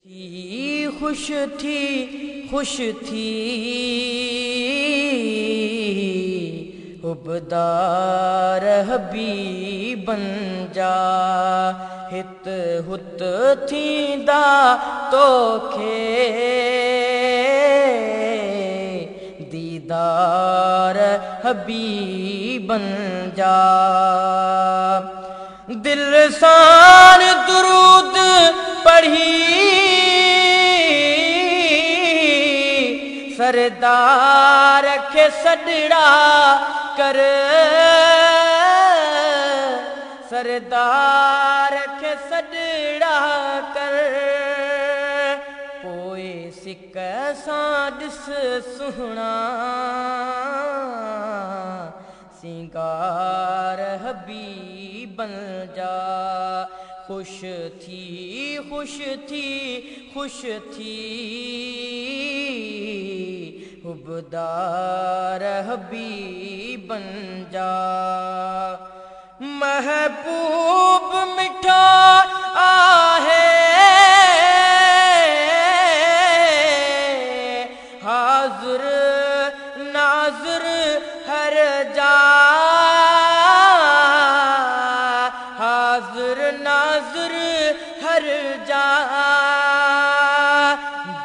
खुश थी उबदार हबीब बन जा। हित हुत थींदा तोखे दीदार हबीब बन जा। दिल सां दुरूद पढ़ी सरदार खे सॾड़ा कर, सरदार खे सॾड़ा कर। पोइ सिक सां ॾिस सुहिणा सिंगार हबीब बन जा। खुश थी उबदार हबीब बन जा। महबूब मिठा आहे हाज़िर नाज़िर हर जा, हाज़िर नाज़िर हर जा।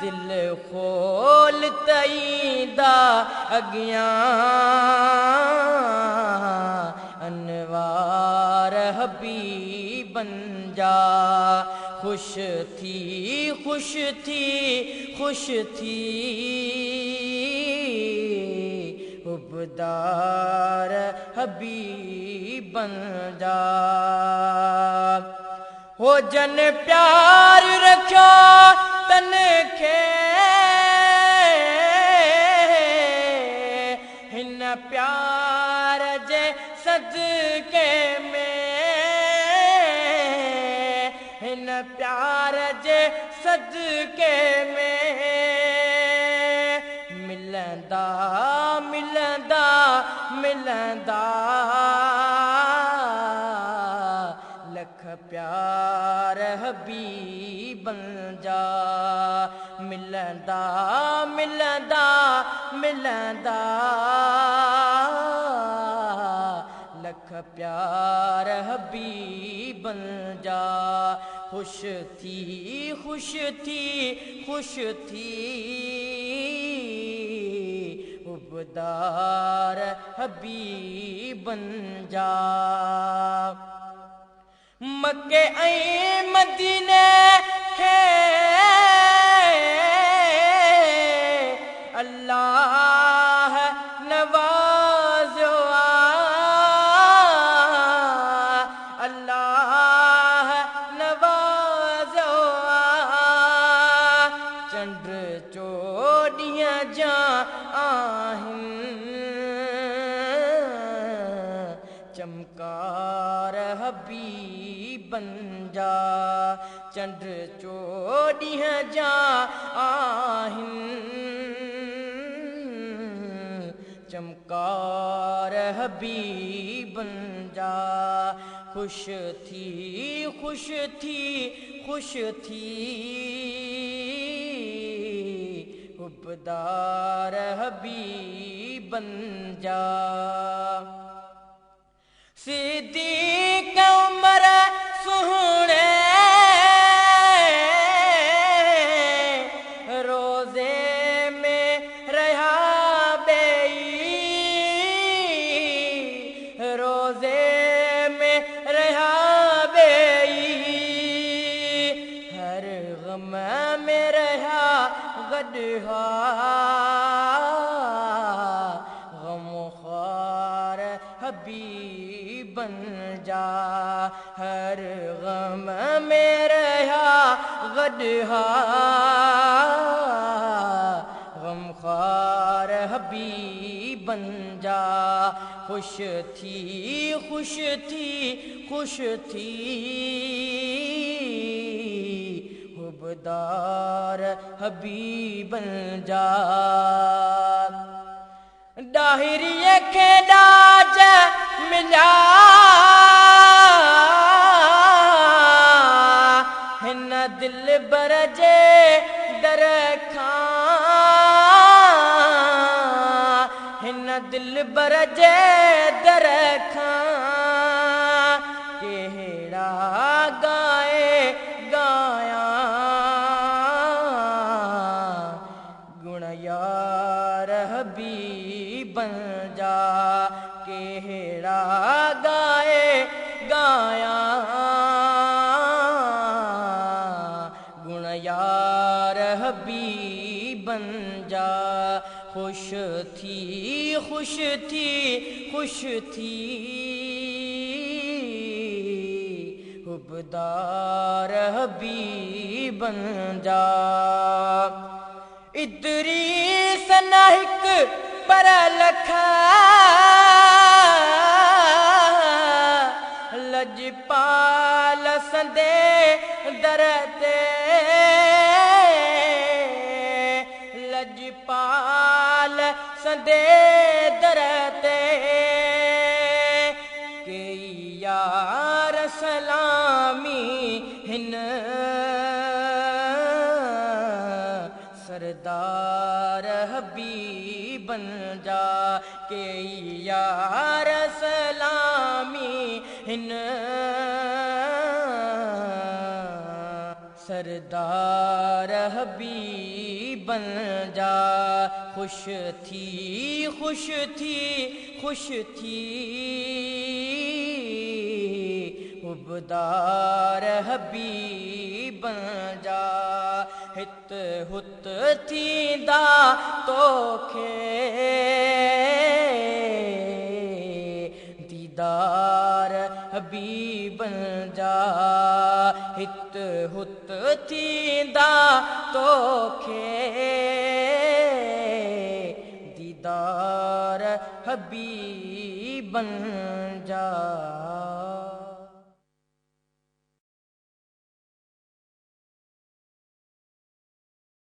दिल खोल तईंदा अॻियां अनवार हबीब बन जा। खुश थी उबदार हबीब बन जा। हो जन प्यार रखियो तन खे हिन प्यार जे सदके में, हिन प्यार जे सदके में मिलंदा मिलंदा मिलंदा लख प्यार हबीब बन जा। मिलंदा मिलंदा मिलंदा लख प्यार हबीब बन जा। खुश थी उबदार हबीब बन जा। मक्के ऐं मदीने खे अल्लाह नवाज़ियो अल्लाह नवाज़ियो चंड चोॾींहं जा आहिनि चमकार हबीब बन जा। चंड चोॾींहं जा आहिनि चमकार हबीब बन जा। खुश थी उबदार हबीब बन जा। सिद्दीक़ उमर सुहिणे रोज़े में रहिया ॿेई, रोज़े में रहिया ॿेई हर ग़म में रहिया गॾु ग़मख़्वार हबीब बन जा। हर ग़म में रहिया गॾु ग़मख़्वार हबीब बन जा। खुश थी उबदार हबीब बन जा। डाहिरीअ खे ॾाज मिलिया हिन दिल बर जे डर हिन दिल बर जे दर केड़ा गाए गाया गुण यार हबीबन जा केड़ा गाए गाया गुण यार हबीबन जा खुश थी खुश थी खुश थी हुबदार हबीबन जा इदरीस नाहिक पर लखा लजपाल संदे दरते लजपाल संदे दरते के यार सलामी हिन सरदार हबीबन जा के यार सलामी हिन सरदार हबीबन जा खुश थी खुश थी खुश थी हुबदार हबीबन जा हित हुत थींदा तोखे दीदार हबीबन जा हित हुत थींदा तोखे दीदार हबीबन जा।